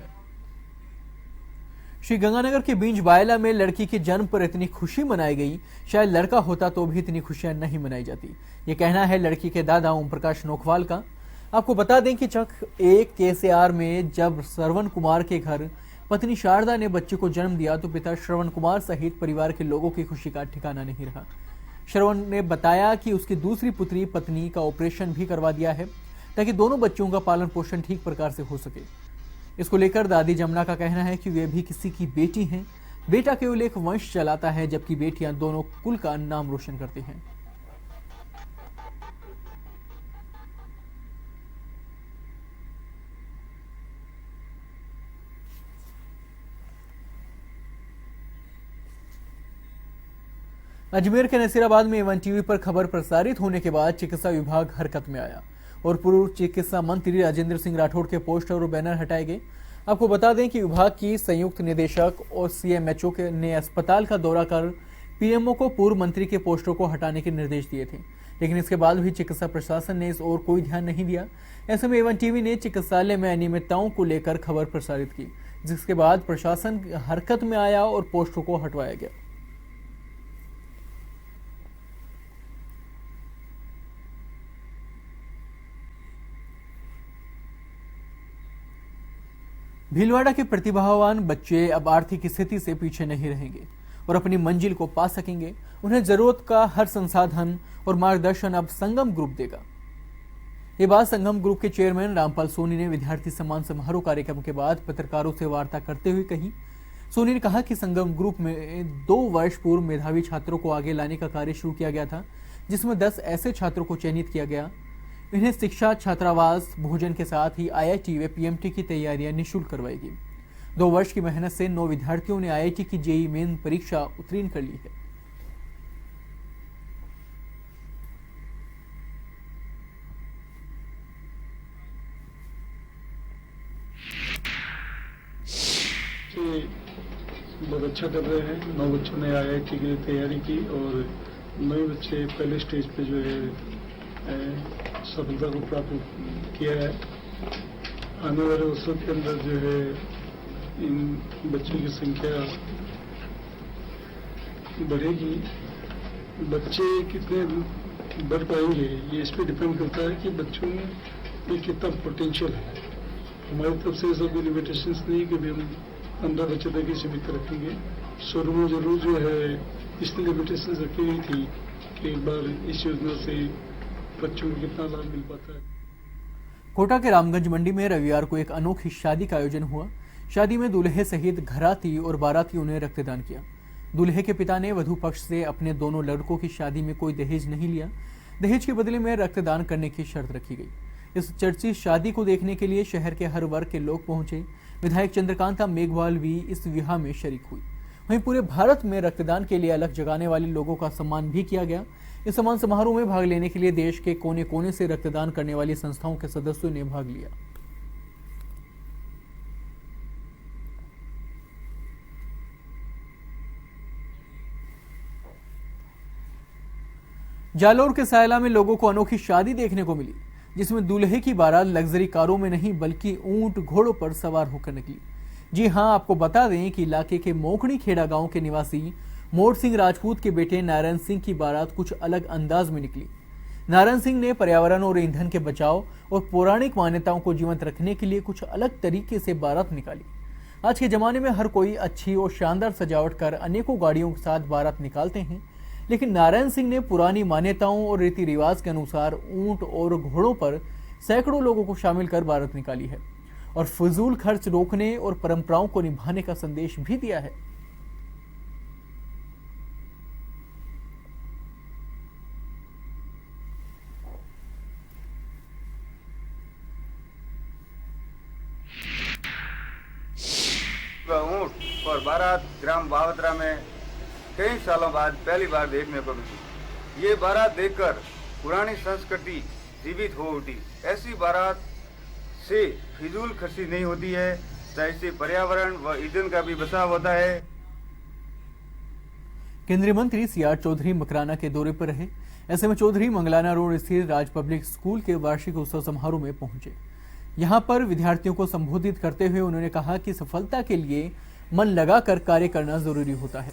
श्री गंगानगर के बींज बायला में लड़की के जन्म पर इतनी खुशी मनाई गई, शायद लड़का होता तो भी इतनी खुशियां नहीं मनाई जाती। ये कहना है लड़की के दादा ओम प्रकाश नोखवाल का। आपको बता दें कि चक 1 केसीआर में जब श्रवण कुमार के घर पत्नी शारदा ने बच्चे को जन्म दिया तो पिता श्रवण कुमार सहित परिवार के लोगों की खुशी का ठिकाना नहीं रहा। श्रवण ने बताया कि उसकी दूसरी पुत्री पत्नी का ऑपरेशन भी करवा दिया है ताकि दोनों बच्चों का पालन पोषण ठीक प्रकार से हो सके। इसको लेकर दादी जमुना का कहना है कि वे भी किसी की बेटी हैं। बेटा केवल एक वंश चलाता है, जबकि बेटियां दोनों कुल का नाम रोशन करती हैं। अजमेर के नसीराबाद में एवन टीवी पर खबर प्रसारित होने के बाद चिकित्सा विभाग हरकत में आया और पूर्व चिकित्सा मंत्री राजेंद्र सिंह राठौड़ के पोस्टर और बैनर हटाए गए। आपको बता दें कि विभाग की संयुक्त निदेशक और सीएमएचओ ने अस्पताल का दौरा कर पीएमओ को पूर्व मंत्री के पोस्टर को हटाने के निर्देश दिए थे, लेकिन इसके बाद भी चिकित्सा प्रशासन ने इस ओर कोई ध्यान नहीं दिया। ऐसे में एवन टीवी ने चिकित्सालय में अनियमितताओं को लेकर खबर प्रसारित की, जिसके बाद प्रशासन हरकत में आया और पोस्टर को हटवाया गया। भीलवाड़ा के प्रतिभावान बच्चे अब आर्थिक स्थिति से पीछे नहीं रहेंगे और अपनी मंजिल को पा सकेंगे। उन्हें जरूरत का हर संसाधन और मार्गदर्शन अब संगम ग्रुप देगा। ये बात संगम ग्रुप के चेयरमैन रामपाल सोनी ने विद्यार्थी सम्मान समारोह कार्यक्रम के बाद पत्रकारों से वार्ता करते हुए कही। सोनी ने कहा कि संगम ग्रुप में 2 वर्ष पूर्व मेधावी छात्रों को आगे लाने का कार्य शुरू किया गया था, जिसमें 10 ऐसे छात्रों को चयनित किया गया। इन्हें शिक्षा, छात्रावास, भोजन के साथ ही आईआईटी व पीएमटी की तैयारियां निःशुल्क करवाएगी। 2 वर्ष की मेहनत से 9 विद्यार्थियों ने आईआईटी की जेईई मेन परीक्षा उत्तीर्ण कर ली है। बहुत अच्छा कर रहे हैं। 9 बच्चों ने आईआईटी की तैयारी की और 9 बच्चे पहले स्टेज पे जो है सफलता को प्राप्त किया है। आने वाले वर्षों के अंदर जो है इन बच्चों की संख्या बढ़ेगी। बच्चे कितने बढ़ पाएंगे ये इस पर डिपेंड करता है कि बच्चों में कितना पोटेंशियल है। हमारी तरफ से ऐसा कोई लिमिटेशंस नहीं कि भी हम 15 बच्चे तक ही सीमित रखेंगे। शुरू में जरूर जो है इसलिए लिमिटेशंस रखी गई थी कि एक बार इस योजना से बच्चों को कितना लाभ मिल पाता है। कोटा के रामगंज मंडी में रविवार को एक अनोखी शादी का आयोजन हुआ। शादी में दूल्हे सहित घराती और बारातियों ने रक्तदान किया। दूल्हे के पिता ने वधू पक्ष से अपने दोनों लड़कों की शादी में कोई दहेज नहीं लिया। दहेज के बदले में रक्तदान करने की शर्त रखी गई। इस चर्चित शादी को देखने के लिए शहर के हर वर्ग के लोग पहुंचे। विधायक चंद्रकांता मेघवाल भी इस विवाह में शरीक हुई। वहीं पूरे भारत में रक्तदान के लिए अलग जगाने वाले लोगों का सम्मान भी किया गया। इस सम्मान समारोह में भाग लेने के लिए देश के कोने कोने से रक्तदान करने वाली संस्थाओं के सदस्यों ने भाग लिया। जालोर के सायला में लोगों को अनोखी शादी देखने को मिली, जिसमें दूल्हे की बारात लग्जरी कारों में नहीं बल्कि ऊंट घोड़ों पर सवार होकर निकली। जी हां, आपको बता दें कि इलाके के मोखड़ी खेड़ा गांव के निवासी मोड़ सिंह राजपूत के बेटे नारायण सिंह की बारात कुछ अलग अंदाज में निकली। नारायण सिंह ने पर्यावरण और ईंधन के बचाव और पौराणिक मान्यताओं को जीवंत रखने के लिए कुछ अलग तरीके से बारात निकाली। आज के जमाने में हर कोई अच्छी और शानदार सजावट कर अनेकों गाड़ियों के साथ बारात निकालते हैं, लेकिन नारायण सिंह ने पुरानी मान्यताओं और रीति रिवाज के अनुसार ऊंट और घोड़ों पर सैकड़ों लोगों को शामिल कर बारात निकाली है और फजूल खर्च रोकने और परंपराओं को निभाने का संदेश भी दिया है। ऊंट और बारात ग्राम बावत्रा में कई सालों बाद पहली बार देखने को मिली। ये बारात देखकर पुरानी संस्कृति जीवित हो उठी। ऐसी बारात से फिजूल खर्ची नहीं होती है, तो इससे पर्यावरण व ईंधन का भी बचाव होता है। केंद्रीय मंत्री सीआर चौधरी मकराना के दौरे पर रहे। ऐसे में चौधरी मंगलाना रोड स्थित राज पब्लिक स्कूल के वार्षिक उत्सव समारोह में पहुंचे। यहां पर विद्यार्थियों को संबोधित करते हुए उन्होंने कहा कि सफलता के लिए मन लगाकर कार्य करना जरूरी होता है।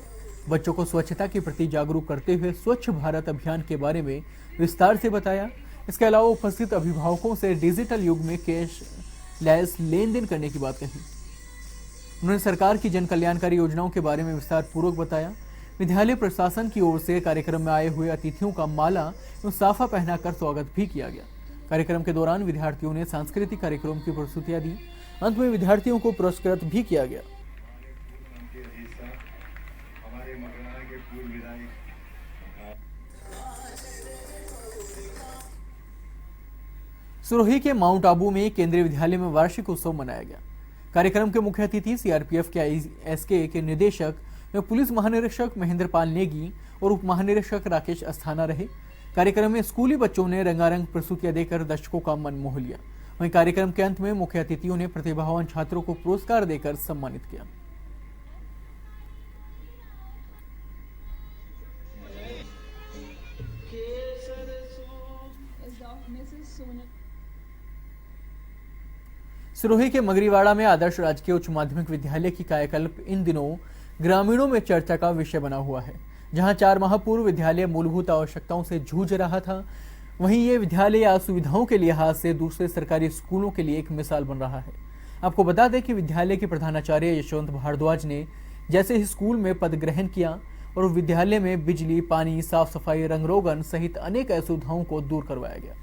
बच्चों को स्वच्छता के प्रति जागरूक करते हुए स्वच्छ भारत अभियान के बारे में विस्तार से बताया। इसके अलावा उपस्थित अभिभावकों से डिजिटल युग में कैशलेस लेन देन करने की बात कही। उन्होंने सरकार की जन कल्याणकारी योजनाओं के बारे में विस्तार पूर्वक बताया। विद्यालय प्रशासन की ओर से कार्यक्रम में आए हुए अतिथियों का माला एवं साफा पहनाकर स्वागत भी किया गया। कार्यक्रम के दौरान विद्यार्थियों ने सांस्कृतिक कार्यक्रम की प्रस्तुतियां दी। अंत में विद्यार्थियों को पुरस्कृत भी किया गया। सिरोही के माउंट आबू में केंद्रीय विद्यालय में वार्षिक उत्सव मनाया गया। कार्यक्रम के मुख्य अतिथि सीआरपीएफ के एसके के निदेशक में पुलिस महानिरीक्षक महेंद्र पाल नेगी और उप महानिरीक्षक राकेश अस्थाना रहे। कार्यक्रम में स्कूली बच्चों ने रंगारंग प्रस्तुतियां देकर दर्शकों का मन मोह लिया। वहीं कार्यक्रम के अंत में मुख्य अतिथियों ने प्रतिभावान छात्रों को पुरस्कार देकर सम्मानित किया। सिरोही के मगरीवाड़ा में आदर्श राजकीय उच्च माध्यमिक विद्यालय की कायाकल्प इन दिनों ग्रामीणों में चर्चा का विषय बना हुआ है। जहां 4 माह पूर्व विद्यालय मूलभूत आवश्यकताओं से जूझ रहा था, वहीं ये विद्यालय आज सुविधाओं के लिहाज से दूसरे सरकारी स्कूलों के लिए एक मिसाल बन रहा है। आपको बता दें कि विद्यालय के प्रधानाचार्य यशवंत भारद्वाज ने जैसे ही स्कूल में पद ग्रहण किया और विद्यालय में बिजली, पानी, साफ सफाई, रंग रोगन सहित अनेक असुविधाओं को दूर करवाया गया।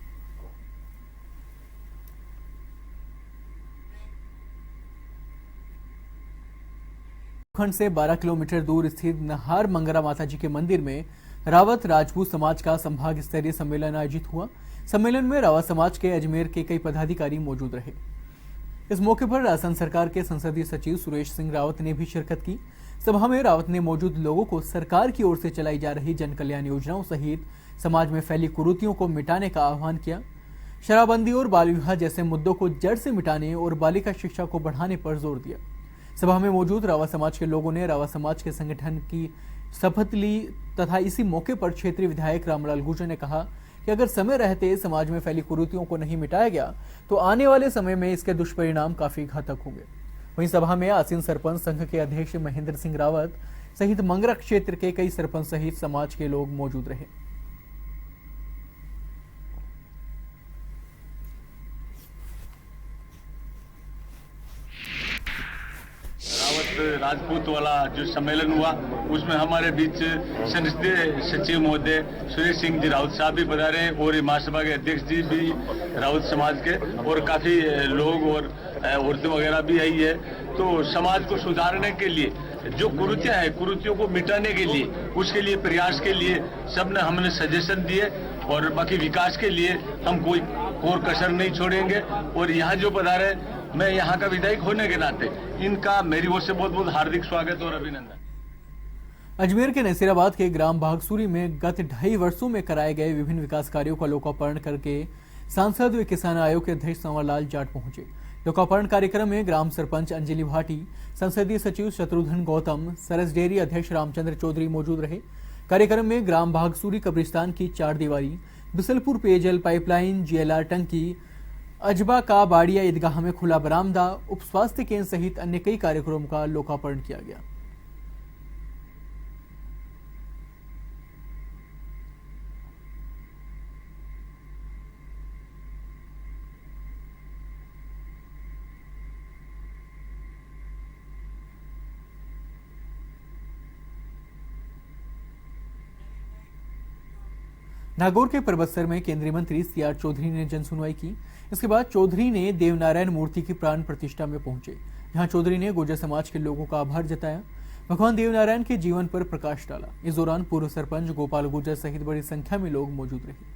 खंड से 12 किलोमीटर दूर स्थित नहार मंगरा माता जी के मंदिर में रावत राजपूत समाज का संभाग स्तरीय सम्मेलन आयोजित हुआ। सम्मेलन में रावत समाज के अजमेर के कई पदाधिकारी मौजूद रहे। इस मौके पर राजस्थान सरकार के संसदीय सचिव सुरेश सिंह रावत ने भी शिरकत की। सभा में रावत ने मौजूद लोगों को सरकार की ओर से चलाई जा रही जन कल्याण योजनाओं सहित समाज में फैली कुरीतियों को मिटाने का आह्वान किया। शराबबंदी और बाल विवाह जैसे मुद्दों को जड़ से मिटाने और बालिका शिक्षा को बढ़ाने पर जोर दिया। सभा में मौजूद रावत समाज के लोगों ने रावत समाज के संगठन की शपथ ली तथा इसी मौके पर क्षेत्रीय विधायक रामलाल गुर्जर ने कहा कि अगर समय रहते समाज में फैली कुरीतियों को नहीं मिटाया गया तो आने वाले समय में इसके दुष्परिणाम काफी घातक होंगे। वहीं सभा में आसीन सरपंच संघ के अध्यक्ष महेंद्र सिंह रावत सहित मंगरा क्षेत्र के कई सरपंच सहित समाज के लोग मौजूद रहे। राजपूत वाला जो सम्मेलन हुआ उसमें हमारे बीच संसदीय सचिव महोदय सुरेश सिंह जी रावत साहब भी पधारे और महासभा के अध्यक्ष जी भी रावत समाज के और काफी लोग और औरतें वगैरह भी आई है। तो समाज को सुधारने के लिए जो कुरीतियां है, कुरीतियों को मिटाने के लिए, उसके लिए प्रयास के लिए सबने हमने सजेशन दिए और बाकी विकास के लिए हम कोई और कसर नहीं छोड़ेंगे। और यहाँ जो पधारे, मैं यहाँ का विधायक होने के नाते इनका मेरी ओर से बहुत बहुत हार्दिक स्वागत और अभिनंदन। अजमेर के नसीराबाद के ग्राम भागसूरी में गत 2.5 वर्षों में कराए गए विभिन्न विकास कार्यों का लोकार्पण करके सांसद व किसान आयोग के अध्यक्ष संवरलाल जाट पहुंचे। लोकार्पण कार्यक्रम में ग्राम सरपंच अंजलि भाटी, संसदीय सचिव शत्रुघ्न गौतम, सरस डेयरी अध्यक्ष रामचंद्र चौधरी मौजूद रहे। कार्यक्रम में ग्राम भागसूरी कब्रिस्तान की 4 दीवारी, बिसलपुर पेयजल पाइपलाइन, GLR टंकी, अजबा का बाड़िया ईदगाह में खुला बरामदा, उप स्वास्थ्य केंद्र सहित अन्य कई कार्यक्रमों का लोकार्पण किया गया। नागौर के परबतसर में केंद्रीय मंत्री CR चौधरी ने जनसुनवाई की। इसके बाद चौधरी ने देवनारायण मूर्ति की प्राण प्रतिष्ठा में पहुंचे, जहां चौधरी ने गुर्जर समाज के लोगों का आभार जताया, भगवान देवनारायण के जीवन पर प्रकाश डाला। इस दौरान पूर्व सरपंच गोपाल गुर्जर सहित बड़ी संख्या में लोग मौजूद रहे।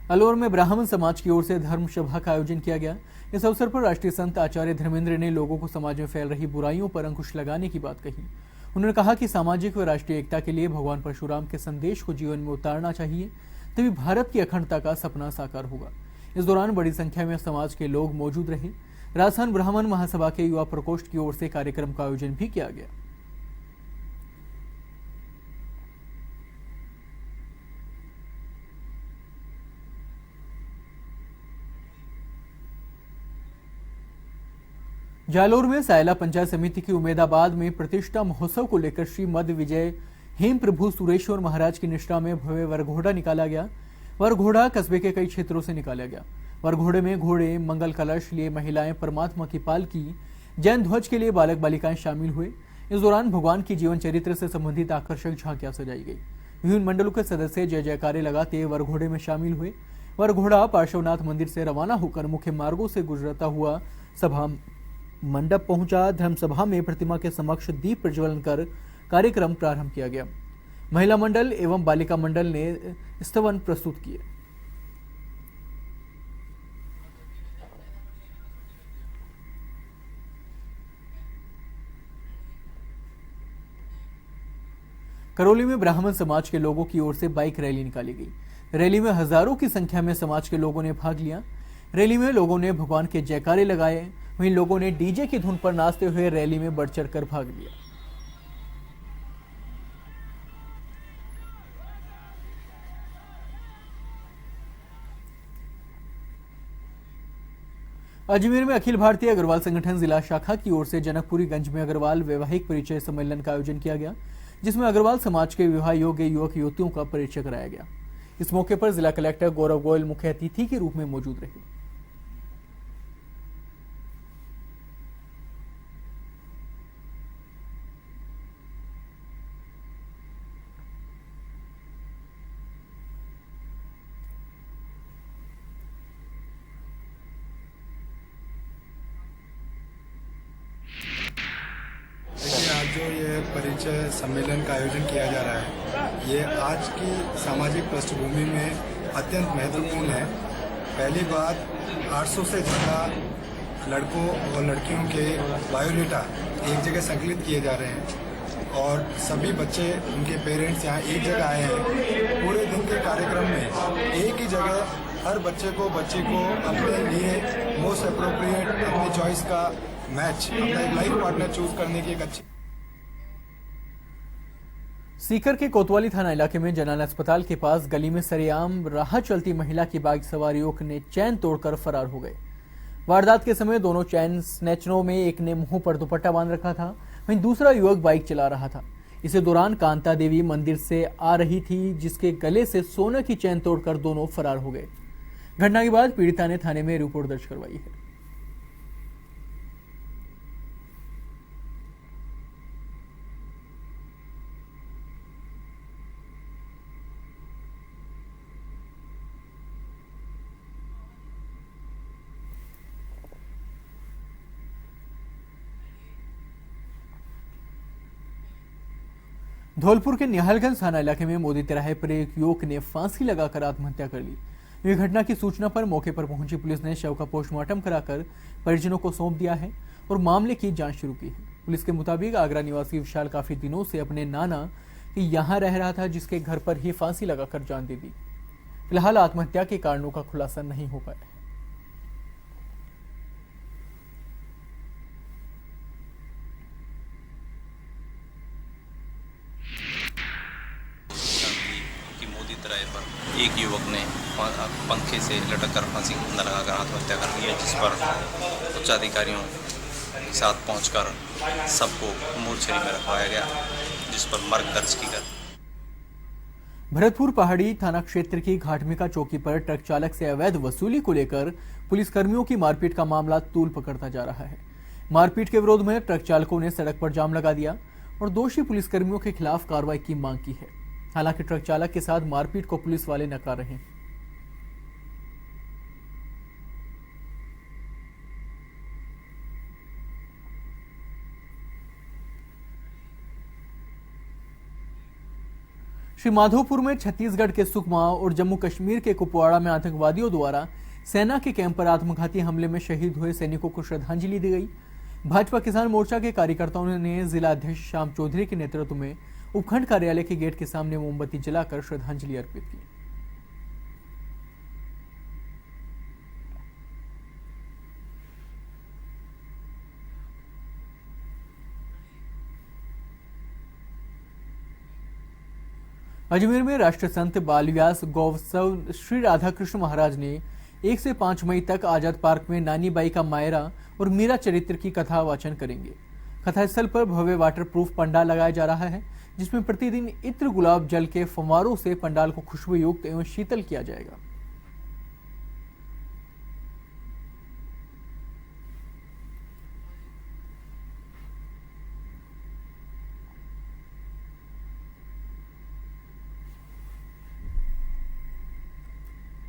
अलवर में ब्राह्मण समाज की ओर से धर्म सभा का आयोजन किया गया। इस अवसर पर राष्ट्रीय संत आचार्य धर्मेंद्र ने लोगों को समाज में फैल रही बुराइयों पर अंकुश लगाने की बात कही। उन्होंने कहा कि सामाजिक व राष्ट्रीय एकता के लिए भगवान परशुराम के संदेश को जीवन में उतारना चाहिए, तभी भारत की अखंडता का सपना साकार होगा। इस दौरान बड़ी संख्या में समाज के लोग मौजूद रहे। राजस्थान ब्राह्मण महासभा के युवा प्रकोष्ठ की ओर से कार्यक्रम का आयोजन भी किया गया। जालोर में सायला पंचायत समिति की उमेदाबाद में प्रतिष्ठा महोत्सव को लेकर श्री मध्य विजय हेम प्रभु सुरेश्वर महाराज की निष्ठा में भव्य वरघोड़ा निकाला गया। वरघोड़ा कस्बे के कई क्षेत्रों से निकाला गया। वरघोड़े में घोड़े, मंगल कलश लिए महिलाएं, परमात्मा की पालकी, जैन ध्वज के लिए बालक बालिकाएं शामिल हुए। इस दौरान भगवान की जीवन चरित्र से संबंधित आकर्षक झांकियां सजाई गई। विभिन्न मंडलों के सदस्य जय जयकारे लगाते वरघोड़े में शामिल हुए। वरघोड़ा पार्श्वनाथ मंदिर से रवाना होकर मुख्य मार्गों से गुजरता हुआ सभा मंडप पहुंचा। धर्म सभा में प्रतिमा के समक्ष दीप प्रज्वलन कर कार्यक्रम प्रारंभ किया गया। महिला मंडल एवं बालिका मंडल ने स्तवन प्रस्तुत किए। करौली में ब्राह्मण समाज के लोगों की ओर से बाइक रैली निकाली गई। रैली में हजारों की संख्या में समाज के लोगों ने भाग लिया। रैली में लोगों ने भगवान के जयकारे लगाए, वहीं लोगों ने डीजे की धुन पर नाचते हुए रैली में बढ़ चढ़कर भाग लिया। अजमेर में अखिल भारतीय अग्रवाल संगठन जिला शाखा की ओर से जनकपुरीगंज में अग्रवाल वैवाहिक परिचय सम्मेलन का आयोजन किया गया, जिसमें अग्रवाल समाज के विवाह योग्य युवक युवतियों का परिचय कराया गया। इस मौके पर जिला कलेक्टर गौरव गोयल मुख्य अतिथि के रूप में मौजूद रहे। आज जो ये परिचय सम्मेलन का आयोजन किया जा रहा है, ये आज की सामाजिक पृष्ठभूमि में अत्यंत महत्वपूर्ण है। पहली बात, 800 से ज़्यादा लड़कों और लड़कियों के बायोडेटा एक जगह संकलित किए जा रहे हैं और सभी बच्चे, उनके पेरेंट्स यहाँ एक जगह आए हैं। पूरे दिन के कार्यक्रम में एक ही जगह हर बच्चे को अपने लिए मोस्ट अप्रोप्रिएट, अपनी चॉइस का मैच, अपना एक लाइफ पार्टनर चूज करने की एक अच्छी। सीकर के कोतवाली थाना इलाके में जनरल अस्पताल के पास गली में सरेआम राह चलती महिला की बाइक सवार युवक ने चैन तोड़कर फरार हो गए। वारदात के समय दोनों चैन स्नैचरों में एक ने मुंह पर दुपट्टा बांध रखा था, वहीं दूसरा युवक बाइक चला रहा था। इसी दौरान कांता देवी मंदिर से आ रही थी, जिसके गले से सोने की चैन तोड़कर दोनों फरार हो गए। घटना के बाद पीड़िता ने थाने में रिपोर्ट दर्ज करवाई है। धौलपुर के निहालगंज थाना इलाके में मोदी तिराहे पर एक युवक ने फांसी लगाकर आत्महत्या कर ली। इस घटना की सूचना पर मौके पर पहुंची पुलिस ने शव का पोस्टमार्टम कराकर परिजनों को सौंप दिया है और मामले की जांच शुरू की है। पुलिस के मुताबिक आगरा निवासी विशाल काफी दिनों से अपने नाना के यहां रह रहा था, जिसके घर पर ही फांसी लगाकर जान दे दी। फिलहाल आत्महत्या के कारणों का खुलासा नहीं हो पाया। एक युवक ने पंखे से लटक कर फांसी फंदा लगाकर आत्महत्या कर ली है, जिस पर उच्चाधिकारियों के साथ पहुंचकर सबको मोर्चरी में रखवाया गया, जिस पर मर्ग दर्ज की गई। भरतपुर पहाड़ी थाना क्षेत्र की घाटमिका चौकी पर ट्रक चालक से अवैध वसूली को लेकर पुलिसकर्मियों की मारपीट का मामला तूल पकड़ता जा रहा है। मारपीट के विरोध में ट्रक चालकों ने सड़क पर जाम लगा दिया और दोषी पुलिसकर्मियों के खिलाफ कार्रवाई की मांग की है। हालांकि ट्रक चालक के साथ मारपीट को पुलिस वाले नकार रहे हैं। श्री माधोपुर में छत्तीसगढ़ के सुकमा और जम्मू कश्मीर के कुपवाड़ा में आतंकवादियों द्वारा सेना के कैंप पर आत्मघाती हमले में शहीद हुए सैनिकों को श्रद्धांजलि दी गई। भाजपा किसान मोर्चा के कार्यकर्ताओं ने जिला अध्यक्ष श्याम चौधरी के नेतृत्व में उपखंड कार्यालय के गेट के सामने मोमबत्ती जलाकर श्रद्धांजलि अर्पित की। अजमेर में राष्ट्र संत बालव्यास गौवत्सव श्री राधाकृष्ण महाराज ने 1 से 5 मई तक आजाद पार्क में नानी बाई का मायरा और मीरा चरित्र की कथा वाचन करेंगे। कथा स्थल पर भव्य वाटर प्रूफ पंडाल लगाया जा रहा है, जिसमें प्रतिदिन इत्र गुलाब जल के फव्वारों से पंडाल को खुशबूयुक्त एवं शीतल किया जाएगा।